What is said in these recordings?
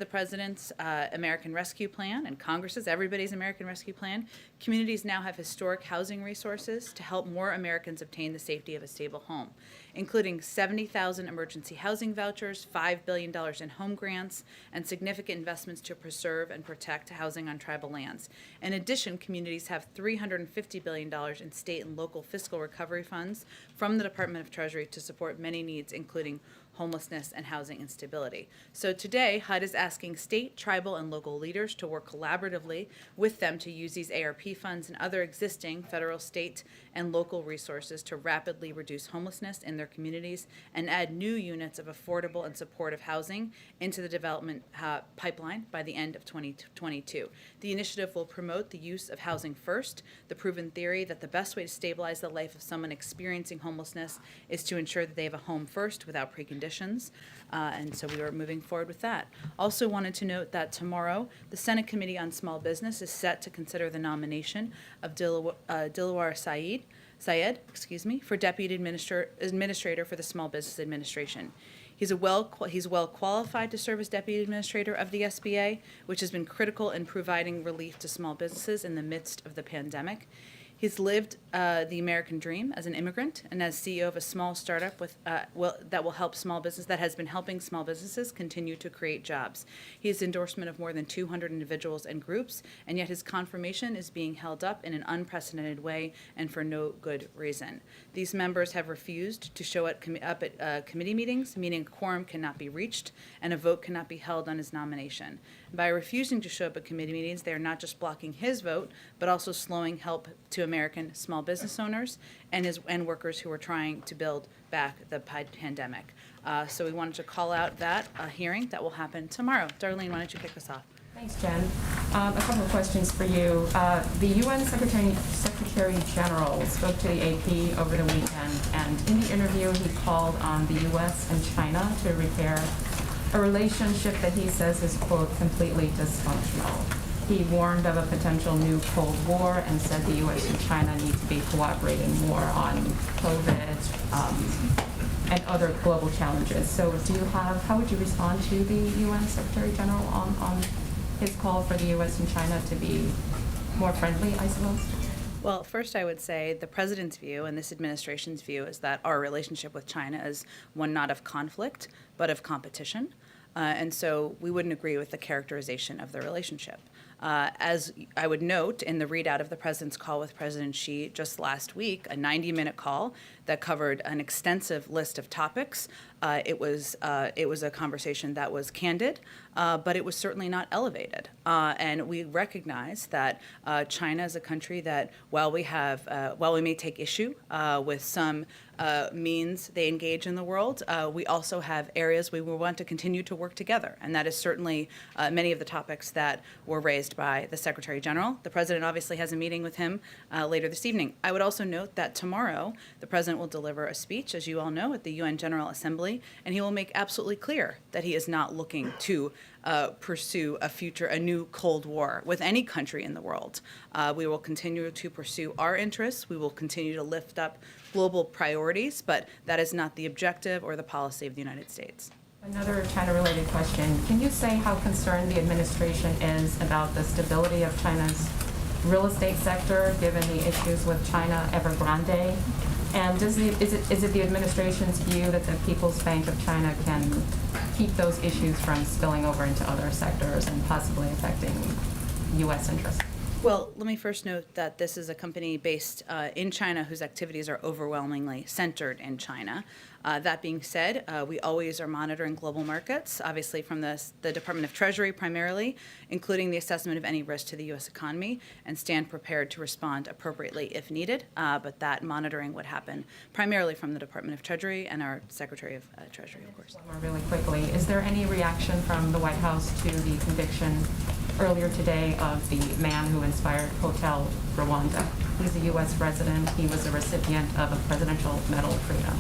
The President's American Rescue Plan and Congress's, everybody's American Rescue Plan, communities now have historic housing resources to help more Americans obtain the safety of a stable home, including 70,000 emergency housing vouchers, $5 billion in home grants, and significant investments to preserve and protect housing on tribal lands. In addition, communities have $350 billion in state and local fiscal recovery funds from the Department of Treasury to support many needs, including homelessness and housing instability. So today, HUD is asking state, tribal, and local leaders to work collaboratively with them to use these ARP funds and other existing federal, state, and local resources to rapidly reduce homelessness in their communities and add new units of affordable and supportive housing into the development pipeline by the end of 2022. The initiative will promote the use of housing first, the proven theory that the best way to stabilize the life of someone experiencing homelessness is to ensure that they have a home first without preconditions. And so we are moving forward with that. Also wanted to note that tomorrow, the Senate Committee on Small Business is set to consider the nomination of Dilawar Syed, for Deputy Administrator for the Small Business Administration. He's well qualified to serve as Deputy Administrator of the SBA, which has been critical in providing relief to small businesses in the midst of the pandemic. He's lived the American dream as an immigrant and as CEO of a small startup that has been helping small businesses continue to create jobs. He has endorsement of more than 200 individuals and groups, and yet his confirmation is being held up in an unprecedented way and for no good reason. These members have refused to show up at committee meetings, meaning a quorum cannot be reached and a vote cannot be held on his nomination. By refusing to show up at committee meetings, they are not just blocking his vote, but also slowing help to American small business owners and workers who are trying to build back the pandemic. So we wanted to call out that hearing that will happen tomorrow. Darlene, why don't you kick us off? Thanks, Jen. A couple of questions for you. The UN Secretary General spoke to the AP over the weekend, and in the interview he called on the US and China to repair a relationship that he says is, quote, completely dysfunctional. He warned of a potential new Cold War and said the U.S. and China need to be cooperating more on COVID and other global challenges. So how would you respond to the UN Secretary General on his call for the U.S. and China to be more friendly, I suppose? Well, first I would say the President's view and this administration's view is that our relationship with China is one not of conflict, but of competition. And so we wouldn't agree with the characterization of the relationship. As I would note in the readout of the President's call with President Xi just last week, a 90-minute call that covered an extensive list of topics. It was a conversation that was candid, but it was certainly not elevated. And we recognize that China is a country that, while we may take issue with some means they engage in the world, we also have areas we will want to continue to work together. And that is certainly many of the topics that were raised by the Secretary General. The President obviously has a meeting with him later this evening. I would also note that tomorrow the President will deliver a speech, as you all know, at the UN General Assembly, and he will make absolutely clear that he is not looking to pursue a new Cold War with any country in the world. We will continue to pursue our interests. We will continue to lift up global priorities, but that is not the objective or the policy of the United States. Another China-related question. Can you say how concerned the administration is about the stability of China's real estate sector, given the issues with China Evergrande? And is it the administration's view that the People's Bank of China can keep those issues from spilling over into other sectors and possibly affecting U.S. interests? Well, let me first note that this is a company based in China whose activities are overwhelmingly centered in China. That being said, we always are monitoring global markets, obviously from the Department of Treasury primarily, including the assessment of any risk to the U.S. economy, and stand prepared to respond appropriately if needed. But that monitoring would happen primarily from the Department of Treasury and our Secretary of Treasury, of course. One more really quickly. Is there any reaction from the White House to the conviction earlier today of the man who inspired Hotel Rwanda? He's a U.S. resident. He was a recipient of a Presidential Medal of Freedom.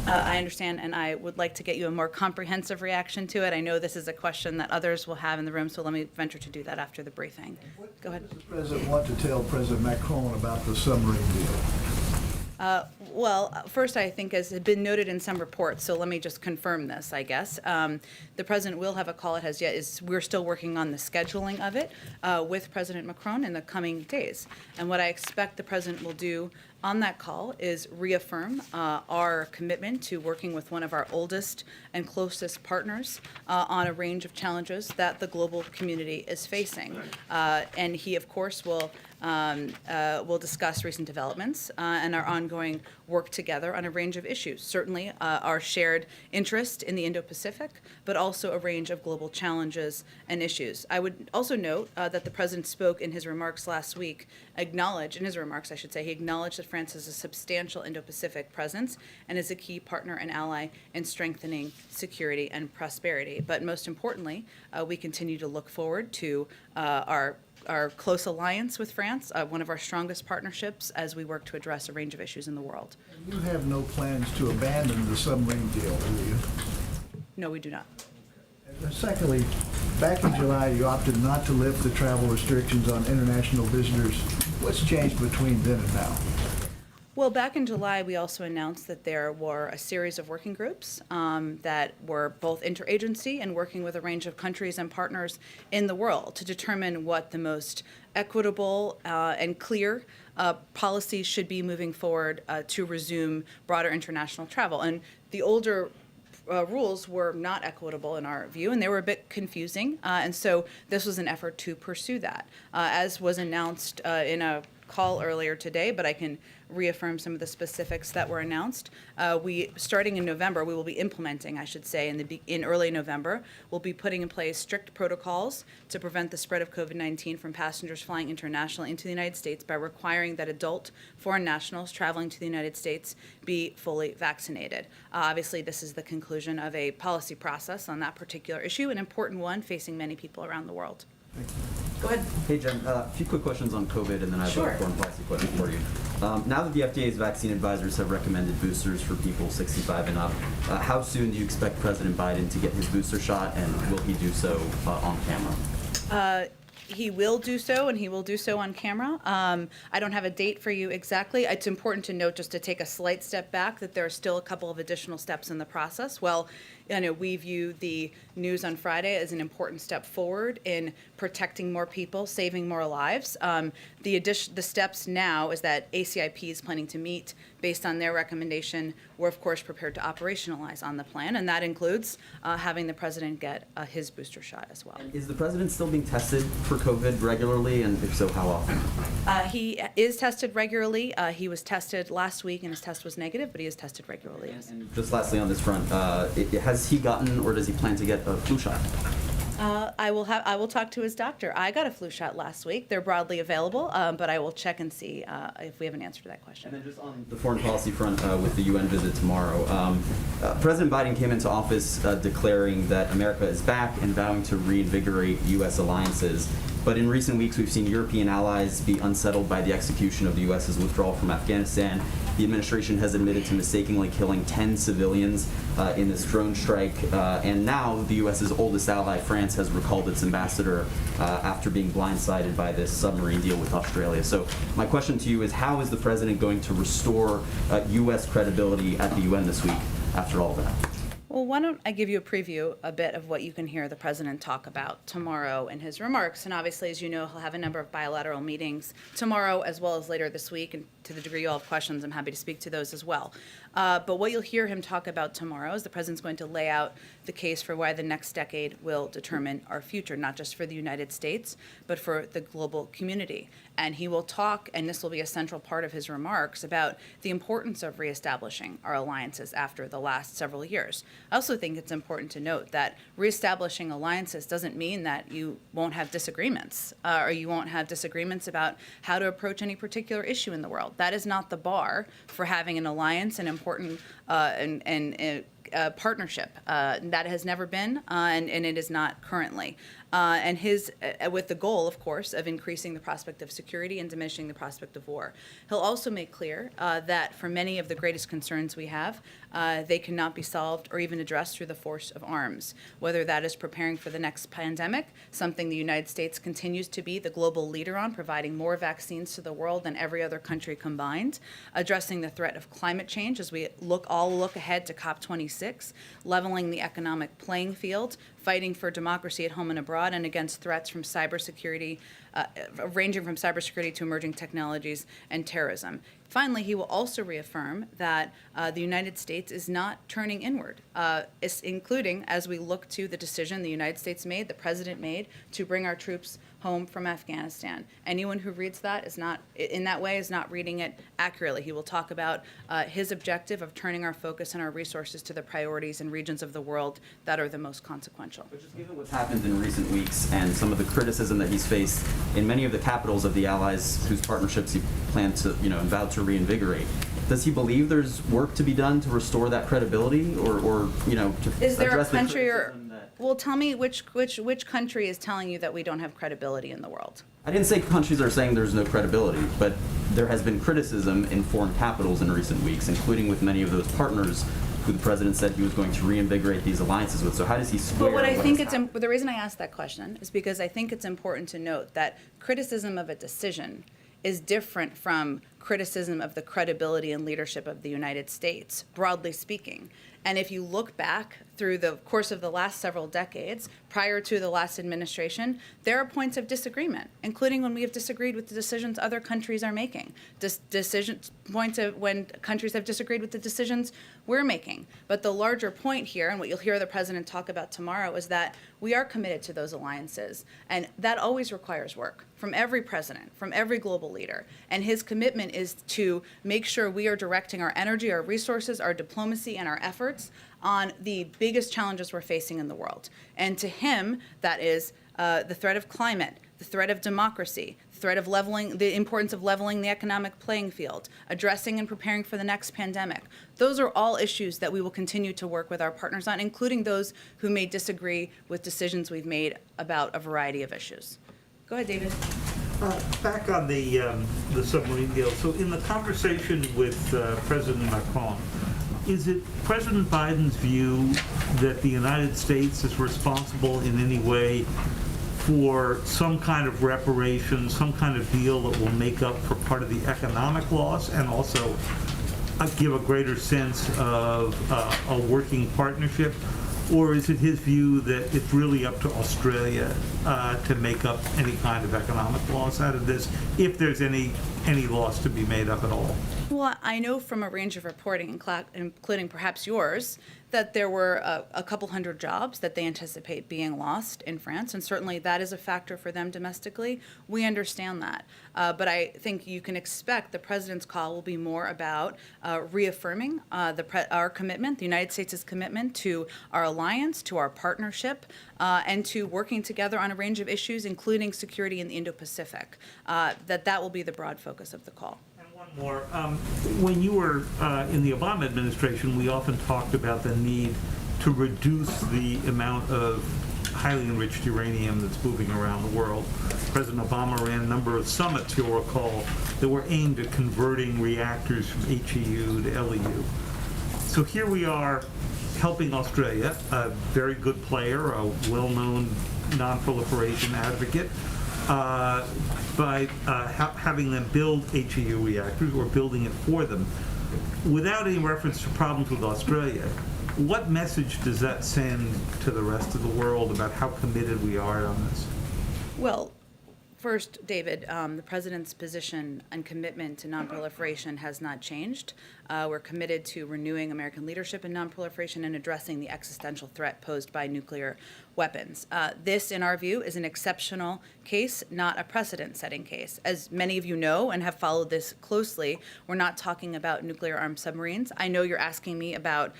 I understand, and I would like to get you a more comprehensive reaction to it. I know this is a question that others will have in the room, so let me venture to do that after the briefing. Go ahead. What does the President want to tell President Macron about the submarine deal? Well, first, I think, as had been noted in some reports, so let me just confirm this, I guess. The president will have a call. It has yet is we're still working on the scheduling of it with President Macron in the coming days. And what I expect the president will do on that call is reaffirm our commitment to working with one of our oldest and closest partners on a range of challenges that the global community is facing. And he, of course, will discuss recent developments and our ongoing work together on a range of issues. Certainly our shared interest in the Indo-Pacific, but also a range of global challenges and issues. I would also note that the president spoke in his remarks last week, he acknowledged that France has a substantial Indo-Pacific presence and is a key partner and ally in strengthening security and prosperity. But most importantly, we continue to look forward to our close alliance with France, one of our strongest partnerships as we work to address a range of issues in the world. You have no plans to abandon the submarine deal, do you? No, we do not. Secondly, back in July, you opted not to lift the travel restrictions on international visitors. What's changed between then and now? Well, back in July, we also announced that there were a series of working groups that were both interagency and working with a range of countries and partners in the world to determine what the most equitable and clear policies should be moving forward to resume broader international travel. And the older rules were not equitable in our view, and they were a bit confusing. And so this was an effort to pursue that. As was announced in a call earlier today, but I can reaffirm some of the specifics that were announced. Starting in November, we will be implementing, I should say, in early November, we'll be putting in place strict protocols to prevent the spread of COVID-19 from passengers flying internationally into the United States by requiring that adult foreign nationals traveling to the United States be fully vaccinated. Obviously, this is the conclusion of a policy process on that particular issue, an important one facing many people around the world. Go ahead. Hey, Jen, a few quick questions on COVID, and then I have Sure. a foreign policy question for you. Now that the FDA's vaccine advisors have recommended boosters for people 65 and up, how soon do you expect President Biden to get his booster shot, and will he do so on camera? He will do so, and he will do so on camera. I don't have a date for you exactly. It's important to note, just to take a slight step back, that there are still a couple of additional steps in the process. Well, we view the news on Friday as an important step forward in protecting more people, saving more lives. The steps now is that ACIP is planning to meet based on their recommendation. We're, of course, prepared to operationalize on the plan, and that includes having the president get his booster shot as well. Is the president still being tested for COVID regularly, and if so, how often? He is tested regularly. He was tested last week, and his test was negative, but he is tested regularly. Yes. And just lastly on this front, has he gotten, or does he plan to get a flu shot? I will talk to his doctor. I got a flu shot last week. They're broadly available, but I will check and see if we have an answer to that question. And then just on the foreign policy front with the UN visit tomorrow, President Biden came into office declaring that America is back and vowing to reinvigorate U.S. alliances. But in recent weeks, we've seen European allies be unsettled by the execution of the U.S.'s withdrawal from Afghanistan. The administration has admitted to mistakenly killing 10 civilians in this drone strike. And now the U.S.'s oldest ally, France, has recalled its ambassador after being blindsided by this submarine deal with Australia. So my question to you is, how is the president going to restore U.S. credibility at the UN this week after all of that? Well, why don't I give you a bit of what you can hear the president talk about tomorrow in his remarks. And obviously, as you know, he'll have a number of bilateral meetings tomorrow as well as later this week. And to the degree you all have questions, I'm happy to speak to those as well. But what you'll hear him talk about tomorrow is the president's going to lay out the case for why the next decade will determine our future, not just for the United States, but for the global community. And he will talk, and this will be a central part of his remarks, about the importance of reestablishing our alliances after the last several years. I also think it's important to note that reestablishing alliances doesn't mean that you won't have disagreements, or you won't have disagreements about how to approach any particular issue in the world. That is not the bar for having an alliance and important partnership. That has never been, and it is not currently. And with the goal, of course, of increasing the prospect of security and diminishing the prospect of war. He'll also make clear that for many of the greatest concerns we have, they cannot be solved or even addressed through the force of arms, whether that is preparing for the next pandemic, something the United States continues to be the global leader on, providing more vaccines to the world than every other country combined, addressing the threat of climate change as we look ahead to COP26, leveling the economic playing field, fighting for democracy at home and abroad, and against threats from cybersecurity, ranging from cybersecurity to emerging technologies and terrorism. Finally, he will also reaffirm that the United States is not turning inward, including as we look to the decision the United States made, the president made, to bring our troops home from Afghanistan. Anyone who reads that is not reading it accurately. He will talk about his objective of turning our focus and our resources to the priorities and regions of the world that are the most consequential. But just given what's happened in recent weeks and some of the criticism that he's faced in many of the capitals of the allies whose partnerships he planned to, and vowed to reinvigorate, does he believe there's work to be done to restore that credibility, or to Is there a address the country criticism that... Well, tell me which country is telling you that we don't have credibility in the world? I didn't say countries are saying there's no credibility, but there has been criticism in foreign capitals in recent weeks, including with many of those partners who the president said he was going to reinvigorate these alliances with. So how does he square? But the reason I asked that question is because I think it's important to note that criticism of a decision is different from criticism of the credibility and leadership of the United States, broadly speaking. And if you look back through the course of the last several decades, prior to the last administration, there are points of disagreement, including when we have disagreed with the decisions other countries are making, points of when countries have disagreed with the decisions we're making. But the larger point here, and what you'll hear the president talk about tomorrow, is that we are committed to those alliances. And that always requires work from every president, from every global leader. And his commitment is to make sure we are directing our energy, our resources, our diplomacy, and our efforts on the biggest challenges we're facing in the world. And to him, that is the threat of climate, the threat of democracy, the importance of leveling the economic playing field, addressing and preparing for the next pandemic. Those are all issues that we will continue to work with our partners on, including those who may disagree with decisions we've made about a variety of issues. Go ahead, David. Back on the submarine deal. So in the conversation with President Macron, is it President Biden's view that the United States is responsible in any way for some kind of reparation, some kind of deal that will make up for part of the economic loss and also give a greater sense of a working partnership? Or is it his view that it's really up to Australia to make up any kind of economic loss out of this, if there's any loss to be made up at all? Well, I know from a range of reporting, including perhaps yours, that there were a couple hundred jobs that they anticipate being lost in France, and certainly that is a factor for them domestically. We understand that. But I think you can expect the president's call will be more about reaffirming our commitment, the United States' commitment to our alliance, to our partnership, and to working together on a range of issues, including security in the Indo-Pacific. That will be the broad focus of the call. More. When you were in the Obama administration, we often talked about the need to reduce the amount of highly enriched uranium that's moving around the world. President Obama ran a number of summits, you'll recall, that were aimed at converting reactors from HEU to LEU. So here we are helping Australia, a very good player, a well-known non-proliferation advocate, by having them build HEU reactors or building it for them. Without any reference to problems with Australia, what message does that send to the rest of the world about how committed we are on this? Well, first, David, the president's position and commitment to nonproliferation has not changed. We're committed to renewing American leadership in nonproliferation and addressing the existential threat posed by nuclear weapons. This, in our view, is an exceptional case, not a precedent-setting case. As many of you know and have followed this closely, we're not talking about nuclear-armed submarines. I know you're asking me about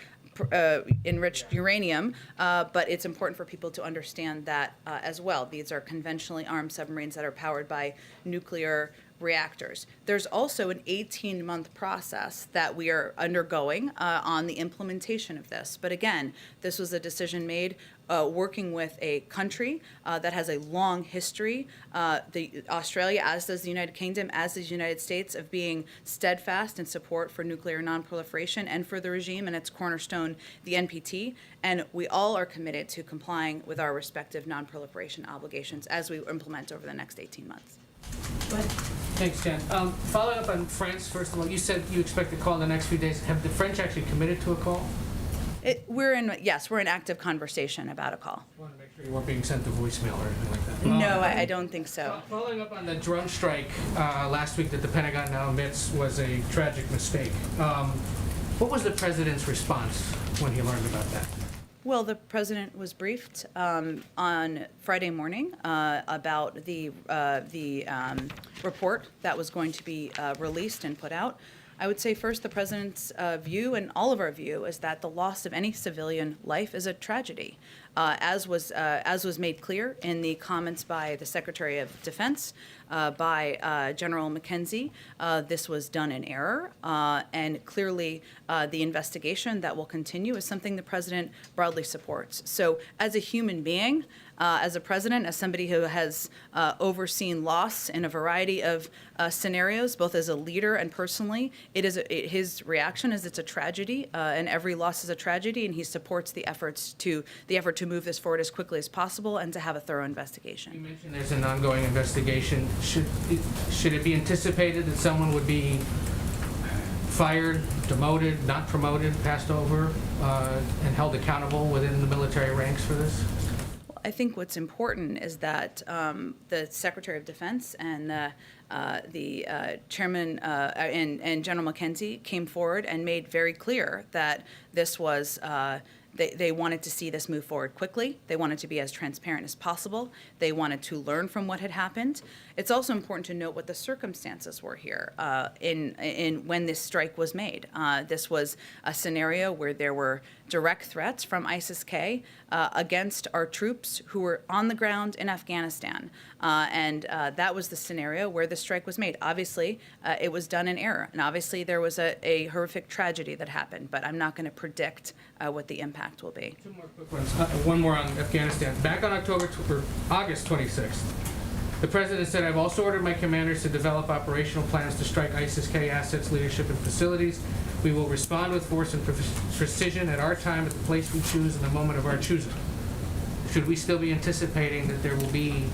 enriched uranium, but it's important for people to understand that as well. These are conventionally armed submarines that are powered by nuclear reactors. There's also an 18-month process that we are undergoing on the implementation of this. But again, this was a decision made working with a country that has a long history, Australia, as does the United Kingdom, as does the United States, of being steadfast in support for nuclear nonproliferation and for the regime and its cornerstone, the NPT. And we all are committed to complying with our respective nonproliferation obligations as we implement over the next 18 months. Thanks, Jen. Following up on France, first of all, you said you expect a call in the next few days. Have the French actually committed to a call? We're in active conversation about a call. I want to make sure you weren't being sent to voicemail or anything like that. No, I don't think so. Following up on the drone strike last week that the Pentagon now admits was a tragic mistake. What was the president's response when he learned about that? Well, the president was briefed on Friday morning about the report that was going to be released and put out. I would say first, the president's view and all of our view is that the loss of any civilian life is a tragedy, as was made clear in the comments by the Secretary of Defense, by General McKenzie. This was done in error, and clearly the investigation that will continue is something the president broadly supports. So as a human being, as a president, as somebody who has overseen loss in a variety of scenarios, both as a leader and personally, his reaction is it's a tragedy, and every loss is a tragedy, and he supports the effort to move this forward as quickly as possible and to have a thorough You investigation. mentioned there's an ongoing investigation. Should it be anticipated that someone would be fired, demoted, not promoted, passed over, and held accountable within the military ranks for this? I think what's important is that the Secretary of Defense and the Chairman and General McKenzie came forward and made very clear that this was they wanted to see this move forward quickly. They wanted to be as transparent as possible. They wanted to learn from what had happened. It's also important to note what the circumstances were here in when this strike was made. This was a scenario where there were direct threats from ISIS-K against our troops who were on the ground in Afghanistan. And that was the scenario where the strike was made. Obviously, it was done in error. And obviously, there was a horrific tragedy that happened. But I'm not going to predict what the impact will be. Two more quick ones. One more on Afghanistan. Back on August 26th, the president said, "I've also ordered my commanders to develop operational plans to strike ISIS-K assets, leadership, and facilities. We will respond with force and precision at our time, at the place we choose, and the moment of our choosing." Should we still be anticipating that there will be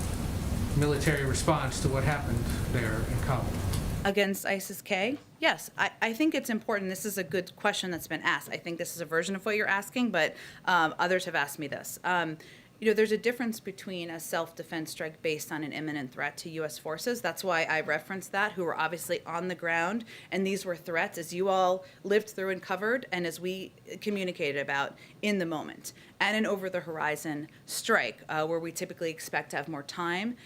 military response to what happened there in Kabul? Against ISIS-K? Yes, I think it's important. This is a good question that's been asked. I think this is a version of what you're asking, but others have asked me this. There's a difference between a self-defense strike based on an imminent threat to U.S. forces. That's why I referenced that, who were obviously on the ground, and these were threats, as you all lived through and covered, and as we communicated about in the moment. And an over-the-horizon strike, where we typically expect to have more time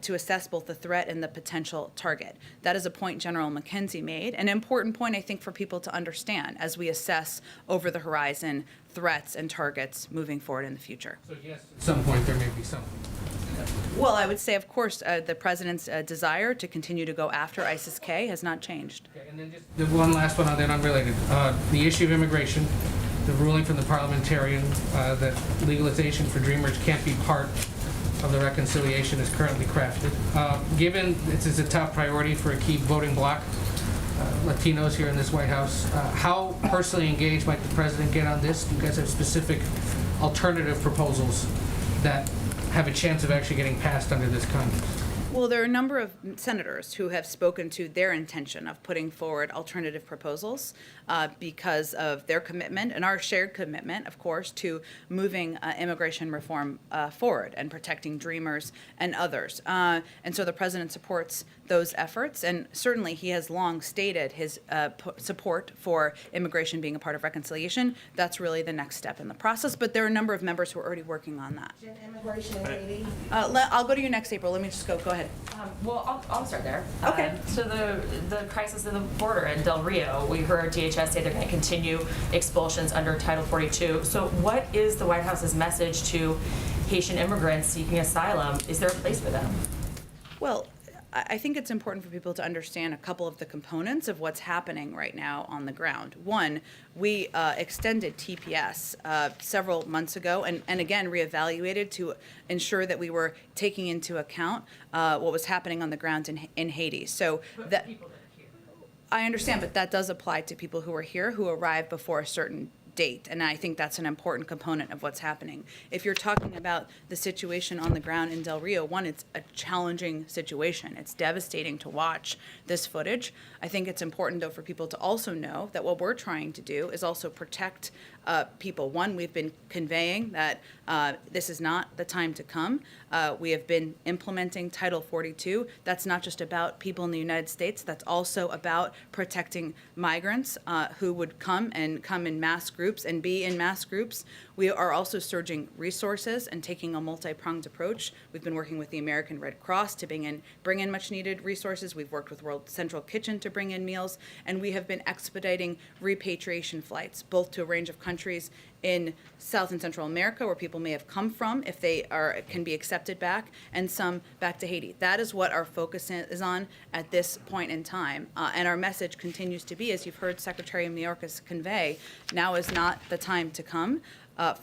to assess both the threat and the potential target. That is a point General McKenzie made, an important point, I think, for people to understand as we assess over-the-horizon threats and targets moving forward in the future. So yes, at some point there may be something. Well, I would say, of course, the president's desire to continue to go after ISIS-K has not changed. Okay, and then just the one last one on that, unrelated. The issue of immigration, the ruling from the parliamentarian that legalization for Dreamers can't be part of the reconciliation is currently crafted. Given this is a top priority for a key voting bloc, Latinos here in this White House, how personally engaged might the president get on this? Do you guys have specific alternative proposals that have a chance of actually getting passed under this Congress? Well, there are a number of senators who have spoken to their intention of putting forward alternative proposals because of their commitment and our shared commitment, of course, to moving immigration reform forward and protecting Dreamers and others. And so the president supports those efforts, and certainly he has long stated his support for immigration being a part of reconciliation. That's really the next step in the process, but there are a number of members who are already working on that. Immigration and Haiti. I'll go to you next, April. Let me just go ahead. Well, I'll start there. Okay. So the crisis in the border in Del Rio, we heard DHS say they're going to continue expulsions under Title 42. So what is the White House's message to Haitian immigrants seeking asylum? Is there a place for them? Well, I think it's important for people to understand a couple of the components of what's happening right now on the ground. One, we extended TPS several months ago and again reevaluated to ensure that we were taking into account what was happening on the ground in Haiti. So that I understand, but that does apply to people who are here who arrived before a certain date, and I think that's an important component of what's happening. If you're talking about the situation on the ground in Del Rio, one, it's a challenging situation. It's devastating to watch this footage. I think it's important, though, for people to also know that what we're trying to do is also protect people. One, we've been conveying that this is not the time to come. We have been implementing Title 42. That's not just about people in the United States. That's also about protecting migrants who would come in mass groups and be in mass groups. We are also surging resources and taking a multi-pronged approach. We've been working with the American Red Cross to bring in much needed resources. We've worked with World Central Kitchen to bring in meals, and we have been expediting repatriation flights, both to a range of countries in South and Central America, where people may have come from if they can be accepted back, and some back to Haiti. That is what our focus is on at this point in time. And our message continues to be, as you've heard Secretary Mayorkas convey, now is not the time to come.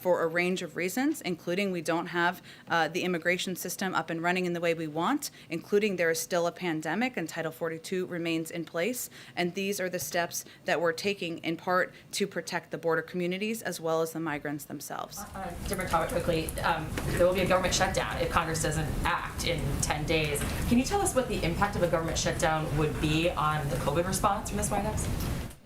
For a range of reasons, including we don't have the immigration system up and running in the way we want, including there is still a pandemic and Title 42 remains in place. And these are the steps that we're taking in part to protect the border communities as well as the migrants themselves. Different comment quickly. There will be a government shutdown if Congress doesn't act in 10 days. Can you tell us what the impact of a government shutdown would be on the COVID response from this White House?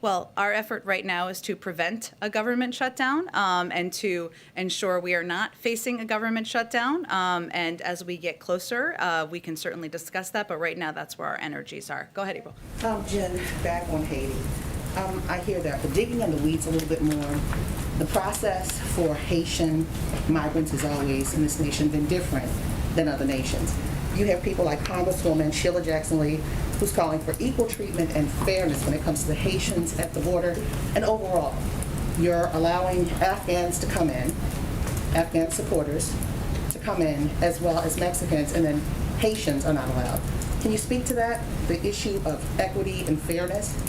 Well, our effort right now is to prevent a government shutdown and to ensure we are not facing a government shutdown. And as we get closer, we can certainly discuss that. But right now, that's where our energies are. Go ahead, April. Jen, back on Haiti. I hear that, but digging in the weeds a little bit more, the process for Haitian migrants has always in this nation been different than other nations. You have people like Congresswoman Sheila Jackson-Lee, who's calling for equal treatment and fairness when it comes to the Haitians at the border. And overall, you're allowing Afghans to come in, Afghan supporters to come in, as well as Mexicans, and then Haitians are not allowed. Can you speak to that, the issue of equity and fairness?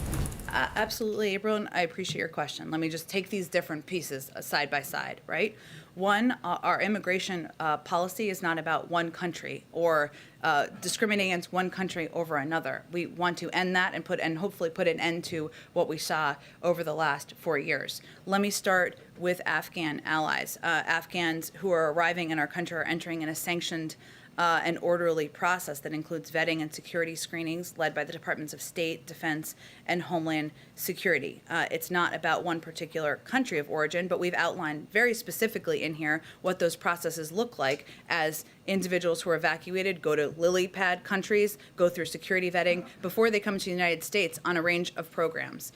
Absolutely, April, and I appreciate your question. Let me just take these different pieces side by side, right? One, our immigration policy is not about one country or discriminating against one country over another. We want to end that and hopefully put an end to what we saw over the last 4 years. Let me start with Afghan allies. Afghans who are arriving in our country are entering in a sanctioned an orderly process that includes vetting and security screenings led by the Departments of State, Defense, and Homeland Security. It's not about one particular country of origin, but we've outlined very specifically in here what those processes look like as individuals who are evacuated go to lily pad countries, go through security vetting before they come to the United States on a range of programs.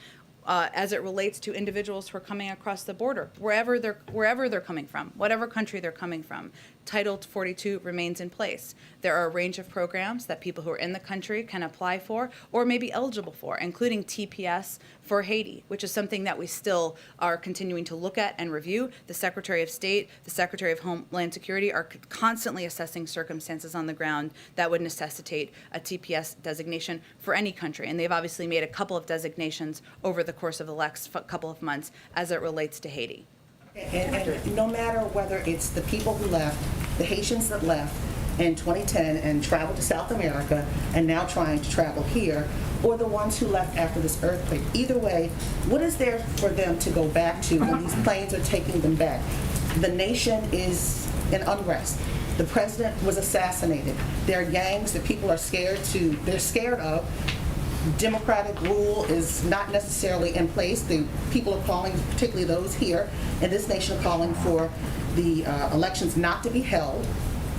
As it relates to individuals who are coming across the border, wherever they're coming from, whatever country they're coming from, Title 42 remains in place. There are a range of programs that people who are in the country can apply for or may be eligible for, including TPS for Haiti, which is something that we still are continuing to look at and review. The Secretary of State, the Secretary of Homeland Security are constantly assessing circumstances on the ground that would necessitate a TPS designation for any country. And they've obviously made a couple of designations over the course of the last couple of months as it relates to Haiti. And no matter whether it's the people who left, the Haitians that left in 2010 and traveled to South America and now trying to travel here, or the ones who left after this earthquake, either way, what is there for them to go back to when these planes are taking them back? The nation is in unrest. The president was assassinated. There are gangs that people are scared of. Democratic rule is not necessarily in place. The people are calling, particularly those here in this nation, are calling for the elections not to be held,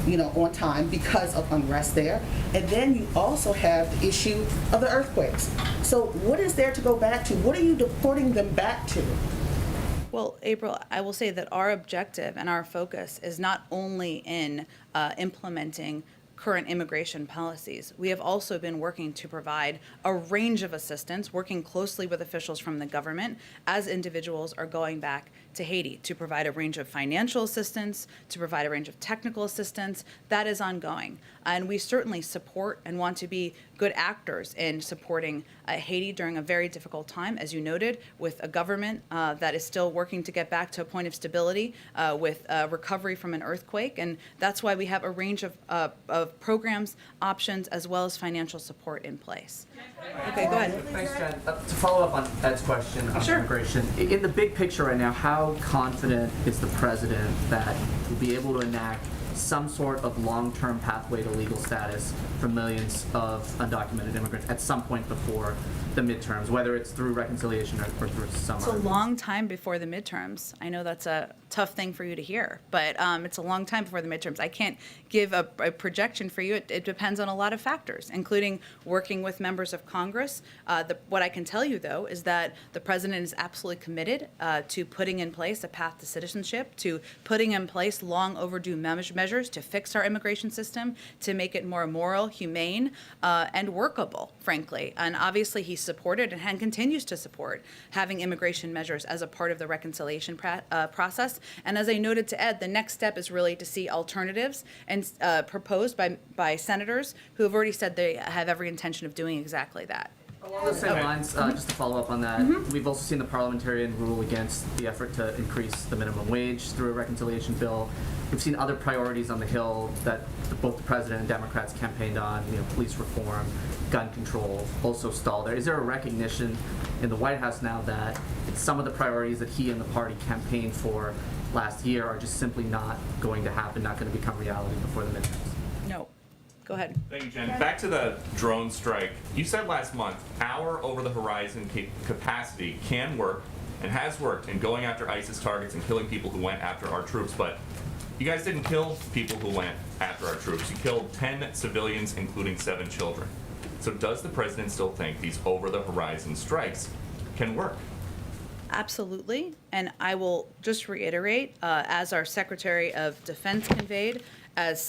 on time because of unrest there. And then you also have the issue of the earthquakes. So what is there to go back to? What are you deporting them back to? Well, April, I will say that our objective and our focus is not only in implementing current immigration policies. We have also been working to provide a range of assistance, working closely with officials from the government as individuals are going back to Haiti to provide a range of financial assistance, to provide a range of technical assistance. That is ongoing. And we certainly support and want to be good actors in supporting Haiti during a very difficult time, as you noted, with a government that is still working to get back to a point of stability, with recovery from an earthquake. And that's why we have a range of programs, options, as well as financial support in place. Okay, go ahead. Thanks, Jen. To follow up on Ed's question on Sure. immigration, in the big picture right now, how confident is the president that he'll be able to enact some sort of long-term pathway to legal status for millions of undocumented immigrants at some point before the midterms, whether it's through reconciliation or through some It's a other long time before the midterms. I know that's a tough thing for you to hear, but it's a long time before the midterms. I can't give a projection for you. It depends on a lot of factors, including working with members of Congress. What I can tell you, though, is that the president is absolutely committed to putting in place a path to citizenship, to putting in place long overdue measures to fix our immigration system, to make it more moral, humane, and workable, frankly. And obviously, he supported and continues to support having immigration measures as a part of the reconciliation process. And as I noted to Ed, the next step is really to see alternatives and proposed by senators who have already said they have every intention of doing exactly that. Along those same lines, just to follow up on that, we've also seen the parliamentarian rule against the effort to increase the minimum wage through a reconciliation bill. We've seen other priorities on the Hill that both the president and Democrats campaigned on, police reform, gun control, also stalled there. Is there a recognition in the White House now that some of the priorities that he and the party campaigned for last year are just simply not going to happen, not going to become reality before the midterms? No. Go ahead. Thank you, Jen. Back to the drone strike. You said last month our over-the-horizon capacity can work and has worked in going after ISIS targets and killing people who went after our troops, but you guys didn't kill people who went after our troops. You killed 10 civilians, including 7 children. So does the president still think these over-the-horizon strikes can work? Absolutely. And I will just reiterate, as our Secretary of Defense conveyed, as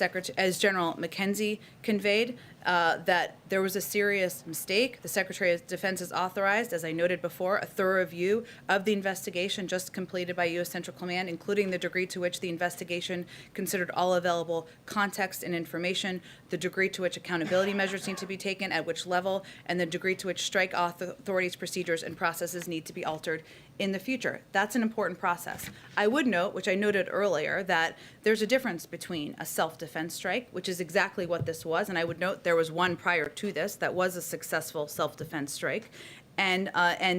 General McKenzie conveyed, that there was a serious mistake. The Secretary of Defense has authorized, as I noted before, a thorough review of the investigation just completed by U.S. Central Command, including the degree to which the investigation considered all available context and information, the degree to which accountability measures need to be taken, at which level, and the degree to which strike authorities' procedures and processes need to be altered in the future. That's an important process. I would note, which I noted earlier, that there's a difference between a self-defense strike, which is exactly what this was, and I would note there was one prior to this that was a successful self-defense strike, and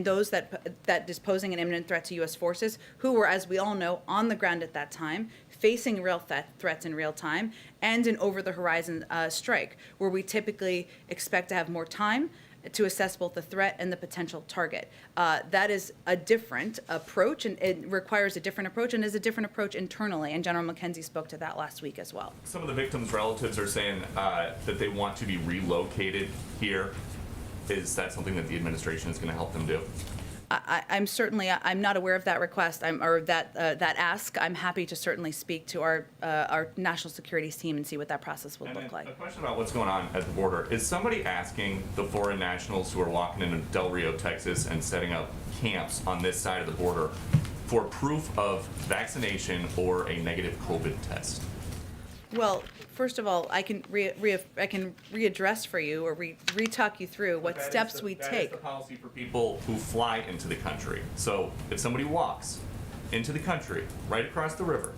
those that is posing an imminent threat to U.S. forces, who were, as we all know, on the ground at that time, facing real threats in real time, and an over-the-horizon strike, where we typically expect to have more time to assess both the threat and the potential target. That is a different approach, and it requires a different approach, and is a different approach internally, and General McKenzie spoke to that last week as well. Some of the victims' relatives are saying that they want to be relocated here. Is that something that the administration is going to help them do? I'm not aware of that request, that ask. I'm happy to certainly speak to our national security team and see what that process would look like. A question about what's going on at the border. Is somebody asking the foreign nationals who are walking into Del Rio, Texas and setting up camps on this side of the border for proof of vaccination or a negative COVID test? Well, first of all, I can readdress for you or re-talk you through what steps we take. That is the policy for people who fly into the country. So if somebody walks into the country right across the river,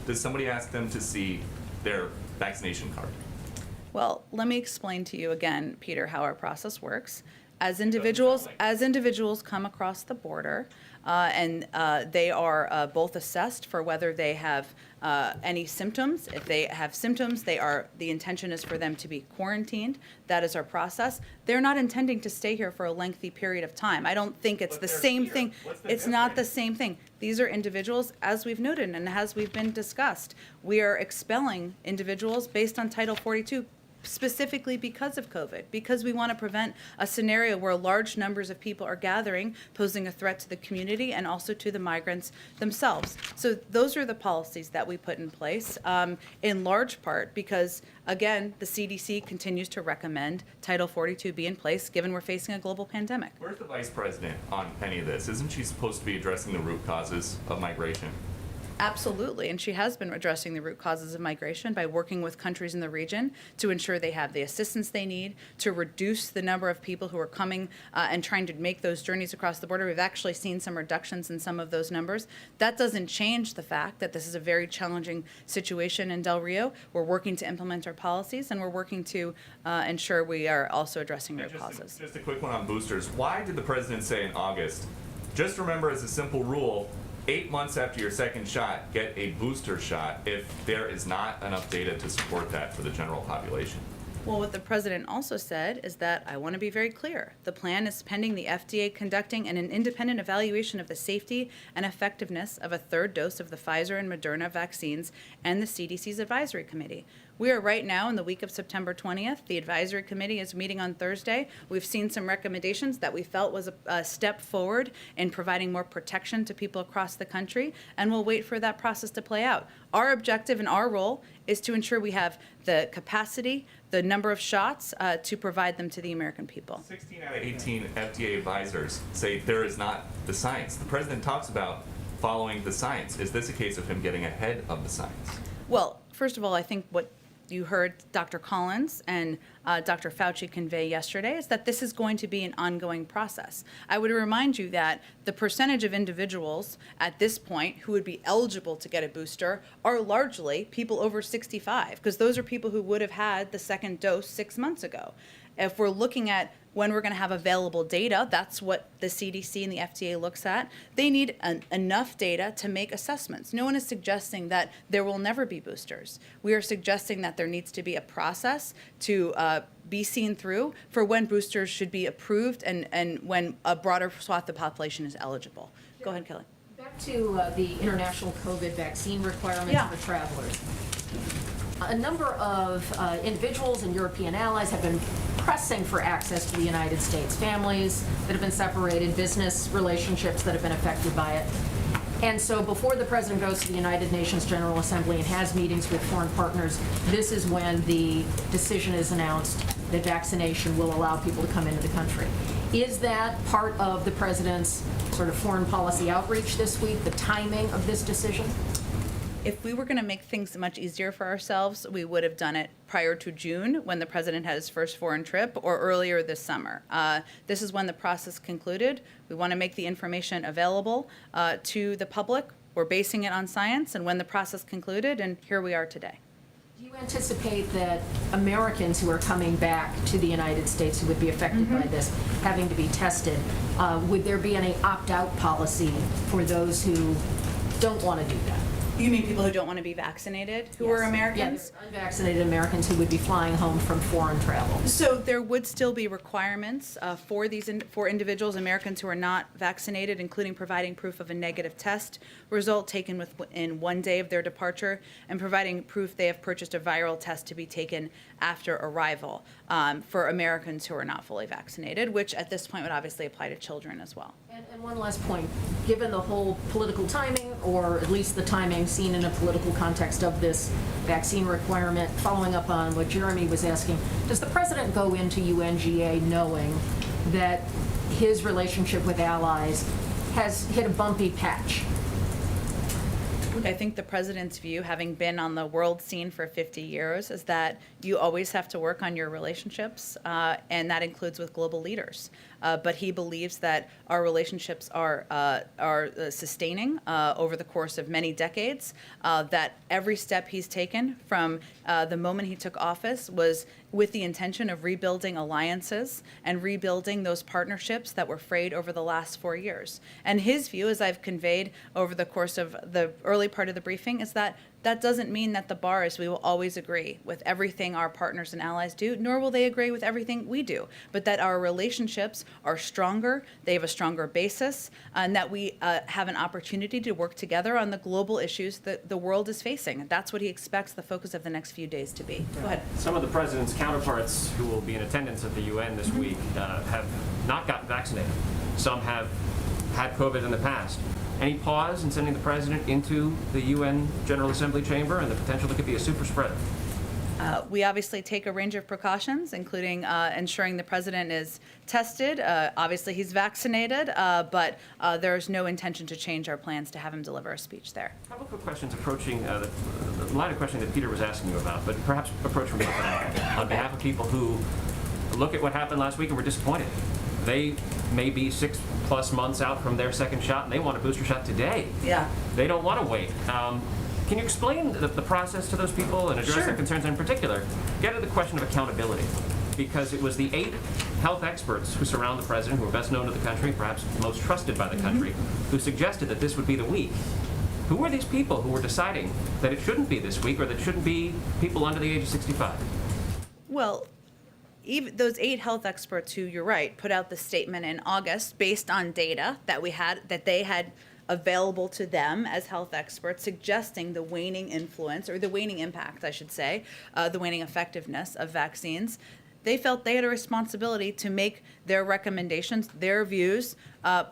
does somebody ask them to see their vaccination card? Well, let me explain to you again, Peter, how our process works. As individuals come across the border, and they are both assessed for whether they have any symptoms. If they have symptoms, the intention is for them to be quarantined. That is our process. They're not intending to stay here for a lengthy period of time. I don't think it's the same thing. It's not the same thing. These are individuals, as we've noted and as we've been discussed. We are expelling individuals based on Title 42 specifically because of COVID, because we want to prevent a scenario where large numbers of people are gathering, posing a threat to the community and also to the migrants themselves. So those are the policies that we put in place, in large part because, again, the CDC continues to recommend Title 42 be in place, given we're facing a global pandemic. Where's the vice president on any of this? Isn't she supposed to be addressing the root causes of migration? Absolutely, and she has been addressing the root causes of migration by working with countries in the region to ensure they have the assistance they need to reduce the number of people who are coming and trying to make those journeys across the border. We've actually seen some reductions in some of those numbers. That doesn't change the fact that this is a very challenging situation in Del Rio. We're working to implement our policies, and we're working to ensure we are also addressing root causes. Just a quick one on boosters. Why did the president say in August, just remember as a simple rule, 8 months after your second shot, get a booster shot if there is not enough data to support that for the general population? Well, what the president also said is that, I want to be very clear, the plan is pending the FDA conducting an independent evaluation of the safety and effectiveness of a third dose of the Pfizer and Moderna vaccines and the CDC's advisory committee. We are right now in the week of September 20th. The advisory committee is meeting on Thursday. We've seen some recommendations that we felt was a step forward in providing more protection to people across the country, and we'll wait for that process to play out. Our objective and our role is to ensure we have the capacity, the number of shots to provide them to the American people. 16 out of 18 FDA advisors say there is not the science. The president talks about following the science. Is this a case of him getting ahead of the science? Well, first of all, I think what you heard Dr. Collins and Dr. Fauci convey yesterday is that this is going to be an ongoing process. I would remind you that the percentage of individuals at this point who would be eligible to get a booster are largely people over 65, because those are people who would have had the second dose 6 months ago. If we're looking at when we're going to have available data, that's what the CDC and the FDA looks at. They need enough data to make assessments. No one is suggesting that there will never be boosters. We are suggesting that there needs to be a process to be seen through for when boosters should be approved and when a broader swath of the population is eligible. Go ahead, Kelly. Back to the international COVID vaccine requirements for travelers. A number of individuals and European allies have been pressing for access to the United States, families that have been separated, business relationships that have been affected by it. And so before the president goes to the United Nations General Assembly and has meetings with foreign partners, this is when the decision is announced that vaccination will allow people to come into the country. Is that part of the president's sort of foreign policy outreach this week, the timing of this decision? If we were going to make things much easier for ourselves, we would have done it prior to June when the president had his first foreign trip, or earlier this summer. This is when the process concluded. We want to make the information available to the public. We're basing it on science, and when the process concluded, and here we are today. Do you anticipate that Americans who are coming back to the United States who would be affected by this having to be tested, would there be any opt-out policy for those who don't want to do that? You mean people who don't want to be vaccinated, who are Americans? Yeah, unvaccinated Americans who would be flying home from foreign travel. So there would still be requirements for these for individuals, Americans who are not vaccinated, including providing proof of a negative test result taken within 1 day of their departure, and providing proof they have purchased a viral test to be taken after arrival for Americans who are not fully vaccinated, which at this point would obviously apply to children as well. And one last point, given the whole political timing, or at least the timing seen in a political context of this vaccine requirement, following up on what Jeremy was asking, does the president go into UNGA knowing that his relationship with allies has hit a bumpy patch? I think the president's view, having been on the world scene for 50 years, is that you always have to work on your relationships, and that includes with global leaders. But he believes that our relationships are sustaining over the course of many decades, that every step he's taken from the moment he took office was with the intention of rebuilding alliances and rebuilding those partnerships that were frayed over the last 4 years. And his view, as I've conveyed over the course of the early part of the briefing, is that that doesn't mean that the bar is we will always agree with everything our partners and allies do, nor will they agree with everything we do, but that our relationships are stronger, they have a stronger basis, and that we have an opportunity to work together on the global issues that the world is facing. That's what he expects the focus of the next few days to be. Go ahead. Some of the president's counterparts who will be in attendance at the UN this week have not gotten vaccinated. Some have had COVID in the past. Any pause in sending the president into the UN General Assembly chamber and the potential that could be a super spreader? We obviously take a range of precautions, including ensuring the president is tested. Obviously, he's vaccinated, but there's no intention to change our plans to have him deliver a speech there. A couple quick questions approaching the line of questioning that Peter was asking you about, but perhaps approach from a different angle. On behalf of people who look at what happened last week and were disappointed. They may be 6+ months out from their second shot, and they want a booster shot today. Yeah. They don't want to wait. Can you explain the process to those people and address Sure. their concerns? And in particular, get to the question of accountability. Because it was the 8 health experts who surround the president, who are best known to the country, perhaps most trusted by the country, who suggested that this would be the week. Who were these people who were deciding that it shouldn't be this week or that it shouldn't be people under the age of 65? Well, even those 8 health experts who, you're right, put out the statement in August based on data that they had available to them as health experts, suggesting the waning influence, or the waning impact, I should say, the waning effectiveness of vaccines. They felt they had a responsibility to make their recommendations, their views,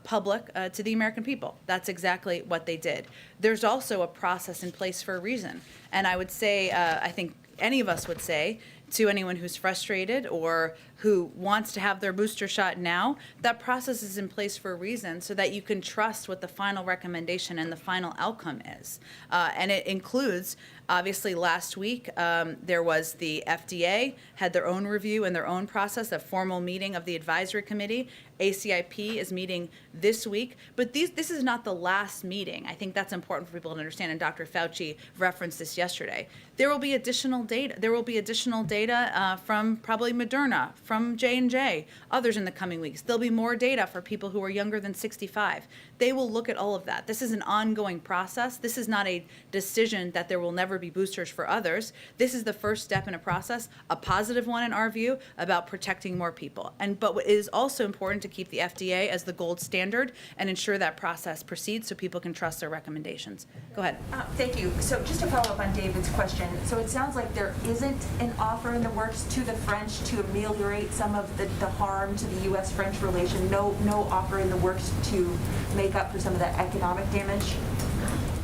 public to the American people. That's exactly what they did. There's also a process in place for a reason. And I would say, I think any of us would say, to anyone who's frustrated or who wants to have their booster shot now, that process is in place for a reason, so that you can trust what the final recommendation and the final outcome is. And it includes, obviously, last week, there was the FDA had their own review and their own process, a formal meeting of the advisory committee. ACIP is meeting this week, but this is not the last meeting. I think that's important for people to understand, and Dr. Fauci referenced this yesterday. There will be additional data. There will be additional data from probably Moderna, from J&J, others in the coming weeks. There'll be more data for people who are younger than 65. They will look at all of that. This is an ongoing process. This is not a decision that there will never be boosters for others. This is the first step in a process, a positive one in our view, about protecting more people. But it is also important to keep the FDA as the gold standard and ensure that process proceeds so people can trust their recommendations. Go ahead. Thank you. So just to follow up on David's question, so it sounds like there isn't an offer in the works to the French to ameliorate some of the harm to the U.S.-French relation. No offer in the works to make up for some of the economic damage.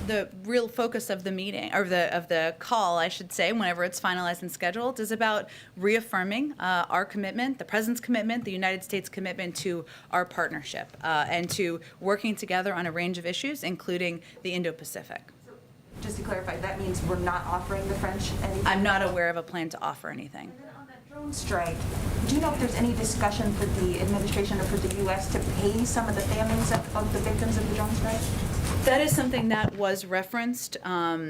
The real focus of the meeting, or of the call, I should say, whenever it's finalized and scheduled, is about reaffirming our commitment, the President's commitment, the United States' commitment to our partnership, and to working together on a range of issues, including the Indo-Pacific. Just to clarify, that means we're not offering the French anything? I'm not aware of a plan to offer anything. And then on that drone strike, do you know if there's any discussion for the administration or for the U.S. to pay some of the families of the victims of the drone strike? That is something that was referenced by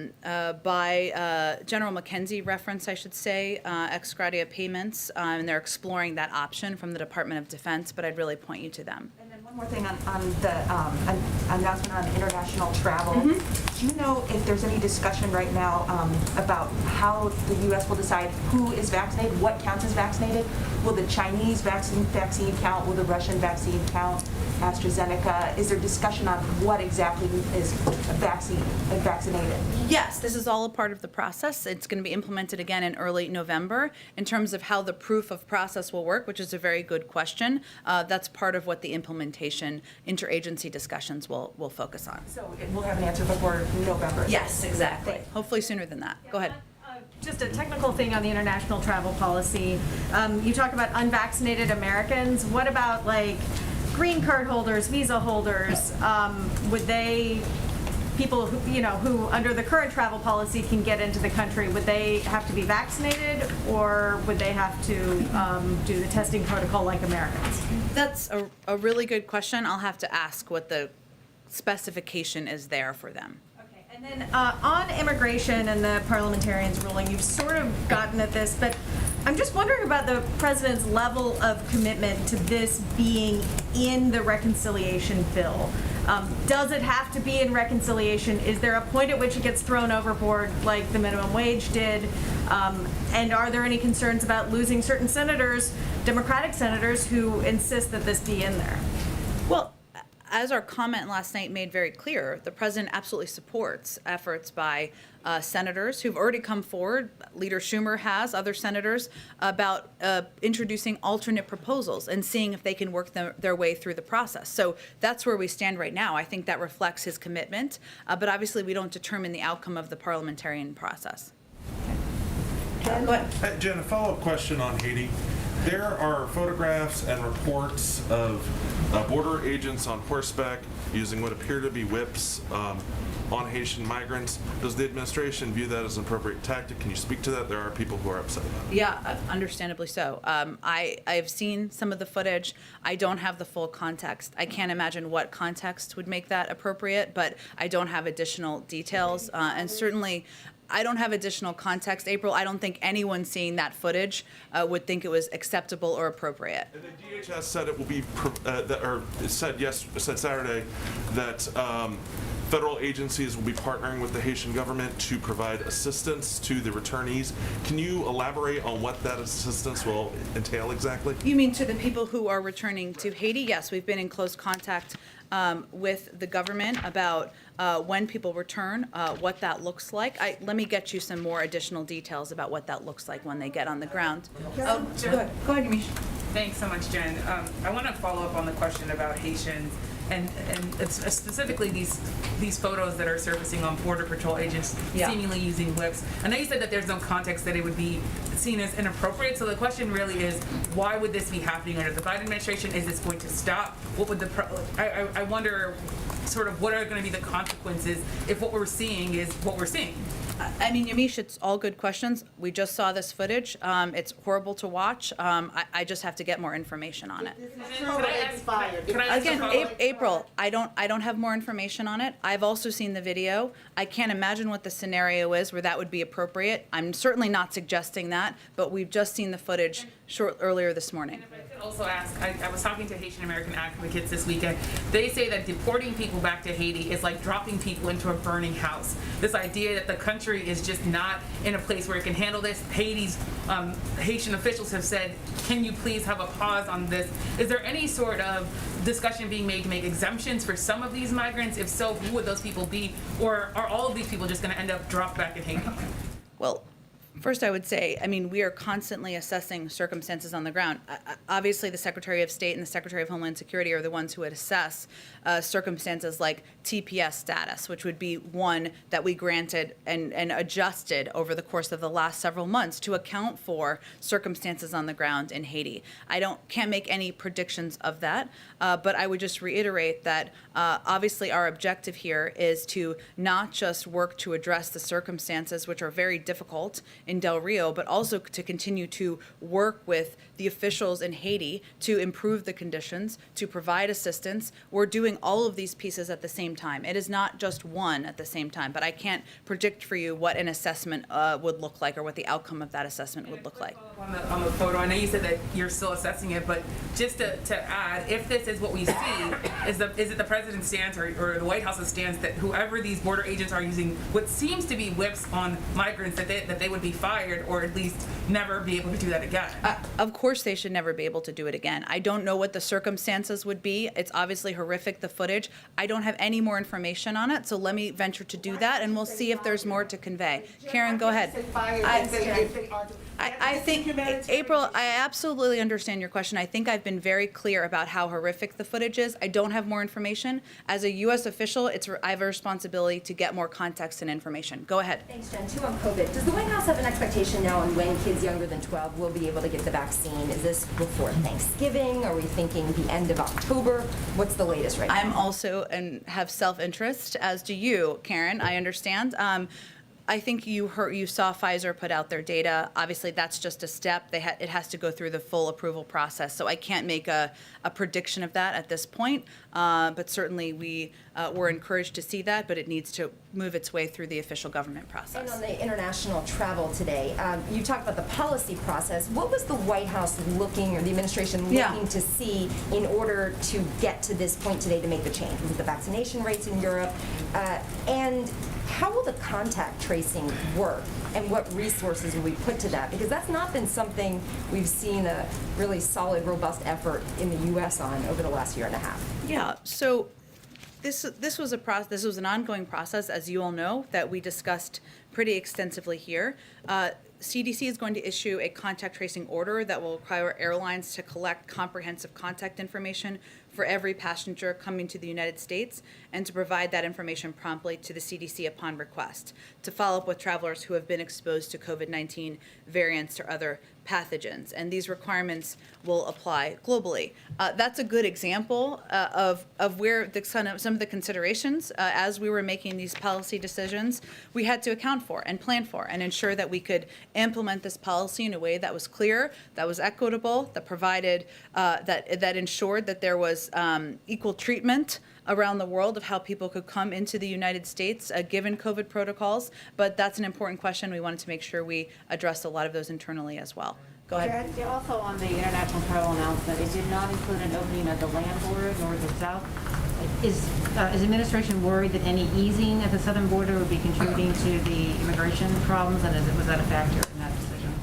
General McKenzie, I should say, ex gratia payments, and they're exploring that option from the Department of Defense, but I'd really point you to them. And then one more thing on the announcement on international travel. Do you know if there's any discussion right now about how the U.S. will decide who is vaccinated, what counts as vaccinated? Will the Chinese vaccine count? Will the Russian vaccine count? AstraZeneca? Is there discussion on what exactly is vaccinated? Yes, this is all a part of the process. It's going to be implemented again in early November. In terms of how the proof of process will work, which is a very good question, that's part of what the implementation interagency discussions will focus on. So we'll have an answer before November? Yes, exactly. Hopefully sooner than that. Go ahead. Just a technical thing on the international travel policy. You talk about unvaccinated Americans. What about like green card holders, visa holders? Would they, people who under the current travel policy can get into the country, would they have to be vaccinated, or would they have to do the testing protocol like Americans? That's a really good question. I'll have to ask what the specification is there for them. And then on immigration and the parliamentarians' ruling, you've sort of gotten at this, but I'm just wondering about the president's level of commitment to this being in the reconciliation bill. Does it have to be in reconciliation? Is there a point at which it gets thrown overboard like the minimum wage did? And are there any concerns about losing certain senators, Democratic senators, who insist that this be in there? Well, as our comment last night made very clear, the president absolutely supports efforts by senators who've already come forward. Leader Schumer has, other senators, about introducing alternate proposals and seeing if they can work their way through the process. So that's where we stand right now. I think that reflects his commitment, but obviously we don't determine the outcome of the parliamentarian process. Jen? Go ahead. Jen, a follow-up question on Haiti. There are photographs and reports of border agents on horseback using what appear to be whips on Haitian migrants. Does the administration view that as an appropriate tactic? Can you speak to that? There are people who are upset about it. Yeah, understandably so. I've seen some of the footage. I don't have the full context. I can't imagine what context would make that appropriate, but I don't have additional details. And certainly, I don't have additional context. April, I don't think anyone seeing that footage would think it was acceptable or appropriate. And the DHS said it will be, said Saturday that federal agencies will be partnering with the Haitian government to provide assistance to the returnees. Can you elaborate on what that assistance will entail exactly? You mean to the people who are returning to Haiti? Yes, we've been in close contact with the government about when people return, what that looks like. Let me get you some more additional details about what that looks like when they get on the ground. Go ahead, Yamiche. Thanks so much, Jen. I want to follow up on the question about Haitians and specifically these photos that are surfacing on Border Patrol agents seemingly using whips. I know you said that there's no context that it would be seen as inappropriate, so the question really is, why would this be happening under the Biden administration? Is this going to stop? What would I wonder sort of what are going to be the consequences if what we're seeing is what we're seeing? I mean, Yamiche, it's all good questions. We just saw this footage. It's horrible to watch. I just have to get more information on it. Again, April, I don't have more information on it. I've also seen the video. I can't imagine what the scenario is where that would be appropriate. I'm certainly not suggesting that, but we've just seen the footage earlier this morning. And if I could also ask, I was talking to Haitian American advocates this weekend. They say that deporting people back to Haiti is like dropping people into a burning house. This idea that the country is just not in a place where it can handle this. Haitian officials have said, can you please have a pause on this? Is there any sort of discussion being made to make exemptions for some of these migrants? If so, who would those people be? Or are all of these people just going to end up dropped back in Haiti? Well, first, I would say, I mean, we are constantly assessing circumstances on the ground. Obviously, the Secretary of State and the Secretary of Homeland Security are the ones who would assess circumstances like TPS status, which would be one that we granted and adjusted over the course of the last several months to account for circumstances on the ground in Haiti. I can't make any predictions of that, but I would just reiterate that obviously our objective here is to not just work to address the circumstances, which are very difficult in Del Rio, but also to continue to work with the officials in Haiti to improve the conditions, to provide assistance. We're doing all of these pieces at the same time. It is not just one at the same time, but I can't predict for you what an assessment would look like or what the outcome of that assessment would look like. On the photo, I know you said that you're still assessing it, but just to add, if this is what we see, is it the president's stance or the White House's stance that whoever these border agents are using what seems to be whips on migrants, that they would be fired or at least never be able to do that again? Of course they should never be able to do it again. I don't know what the circumstances would be. It's obviously horrific, the footage. I don't have any more information on it, so let me venture to do that, and we'll see if there's more to convey. Karen, go ahead. I think, April, I absolutely understand your question. I think I've been very clear about how horrific the footage is. I don't have more information. As a U.S. official, I have a responsibility to get more context and information. Go ahead. Thanks, Jen. Two on COVID. Does the White House have an expectation now on when kids younger than 12 will be able to get the vaccine? Is this before Thanksgiving? Are we thinking the end of October? What's the latest right now? I'm also and have self-interest, as do you, Karen. I understand. I think you saw Pfizer put out their data. Obviously, that's just a step. It has to go through the full approval process. So I can't make a prediction of that at this point. But certainly we're encouraged to see that, but it needs to move its way through the official government process. And on the international travel today, you talked about the policy process. What was the White House looking, or the administration looking to see in order to get to this point today to make the change? Was it the vaccination rates in Europe? And how will the contact tracing work, and what resources will we put to that? Because that's not been something we've seen a really solid, robust effort in the U.S. on over the last year and a half. Yeah, so this was an ongoing process, as you all know, that we discussed pretty extensively here. CDC is going to issue a contact tracing order that will require airlines to collect comprehensive contact information for every passenger coming to the United States and to provide that information promptly to the CDC upon request, to follow up with travelers who have been exposed to COVID-19 variants or other pathogens. And these requirements will apply globally. That's a good example of where some of the considerations as we were making these policy decisions we had to account for and plan for and ensure that we could implement this policy in a way that was clear, that was equitable, that provided, that ensured that there was equal treatment around the world of how people could come into the United States given COVID protocols. But that's an important question. We wanted to make sure we addressed a lot of those internally as well. Go ahead. Yeah, also on the international travel announcement, it did not include an opening of the land border north or south. Is administration worried that any easing at the southern border would be contributing to the immigration problems, and was that a factor in that decision?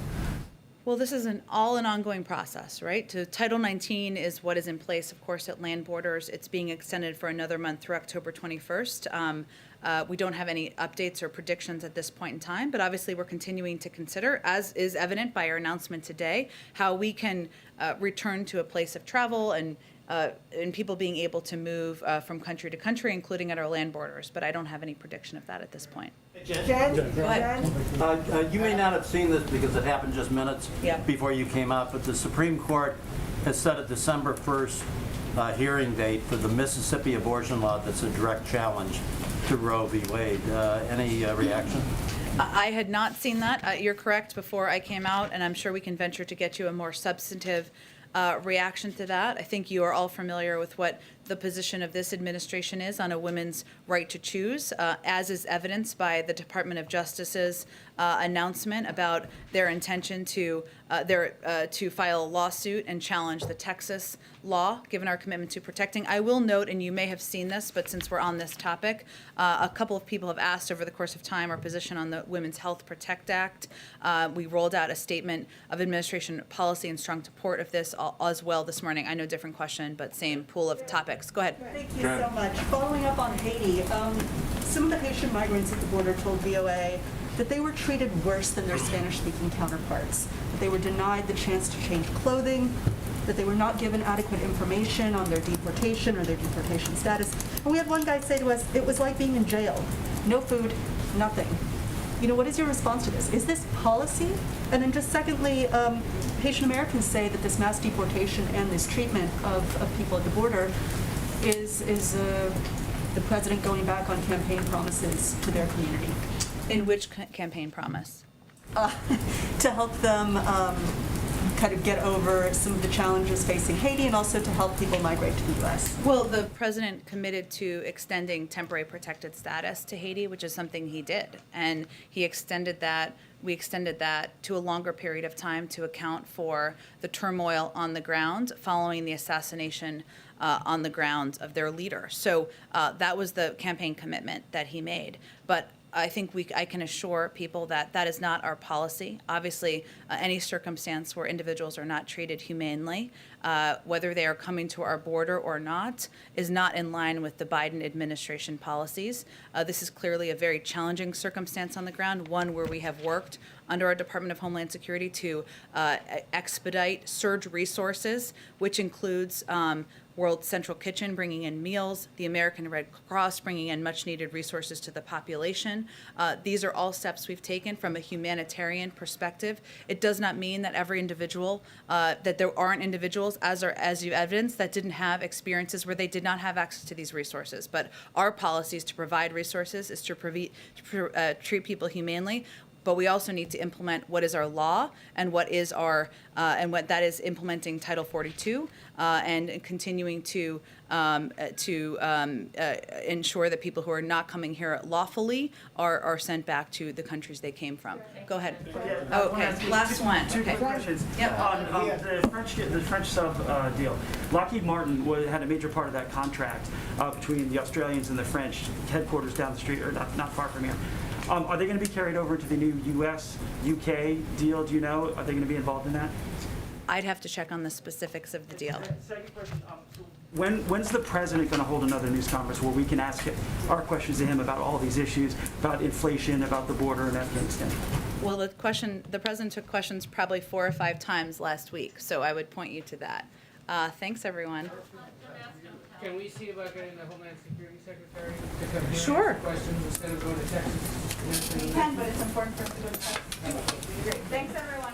Well, this is an ongoing process, right? Title 19 is what is in place, of course, at land borders. It's being extended for another month through October 21st. We don't have any updates or predictions at this point in time, but obviously we're continuing to consider, as is evident by our announcement today, how we can return to a place of travel and people being able to move from country to country, including at our land borders. But I don't have any prediction of that at this point. Jen? Go ahead. You may not have seen this because it happened just minutes Yep. before you came out, but the Supreme Court has set a December 1st hearing date for the Mississippi abortion law that's a direct challenge to Roe v. Wade. Any reaction? I had not seen that. You're correct before I came out, and I'm sure we can venture to get you a more substantive reaction to that. I think you are all familiar with what the position of this administration is on a woman's right to choose, as is evidenced by the Department of Justice's announcement about their intention to file a lawsuit and challenge the Texas law, given our commitment to protecting. I will note, and you may have seen this, but since we're on this topic, a couple of people have asked over the course of time our position on the Women's Health Protect Act. We rolled out a statement of administration policy and strong support of this as well this morning. I know different question, but same pool of topics. Go ahead. Thank you so much. Following up on Haiti, some of the Haitian migrants at the border told VOA that they were treated worse than their Spanish-speaking counterparts, that they were denied the chance to change clothing, that they were not given adequate information on their deportation or their deportation status. And we had one guy say to us, it was like being in jail. No food, nothing. You know, what is your response to this? Is this policy? And then just secondly, Haitian Americans say that this mass deportation and this treatment of people at the border is the president going back on campaign promises to their community. In which campaign promise? To help them kind of get over some of the challenges facing Haiti, and also to help people migrate to the U.S. Well, the president committed to extending temporary protected status to Haiti, which is something he did. And we extended that to a longer period of time to account for the turmoil on the ground following the assassination on the ground of their leader. So that was the campaign commitment that he made. But I think I can assure people that that is not our policy. Obviously, any circumstance where individuals are not treated humanely, whether they are coming to our border or not, is not in line with the Biden administration policies. This is clearly a very challenging circumstance on the ground, one where we have worked under our Department of Homeland Security to expedite surge resources, which includes World Central Kitchen bringing in meals, the American Red Cross bringing in much-needed resources to the population. These are all steps we've taken from a humanitarian perspective. It does not mean that every individual, that there aren't individuals, as you evidenced, that didn't have experiences where they did not have access to these resources. But our policy is to provide resources, is to treat people humanely. But we also need to implement what is our law and what is our and what that is implementing Title 42 and continuing to ensure that people who are not coming here lawfully are sent back to the countries they came from. Go ahead. Oh, okay, last one. Two quick questions. Yep. On the French sub deal. Lockheed Martin had a major part of that contract between the Australians and the French headquarters down the street, or not far from here. Are they going to be carried over to the new U.S.-UK deal? Do you know? Are they going to be involved in that? I'd have to check on the specifics of the deal. Second question, when's the president going to hold another news conference where we can ask our questions to him about all these issues, about inflation, about the border in Afghanistan? Well, the president took questions probably 4 or 5 times last week, so I would point you to that. Thanks, everyone. Can we see about getting the Homeland Security Secretary to come here Sure. and answer questions instead of going to Texas? We can, but it's important for us to go to Texas. Great. Thanks, everyone.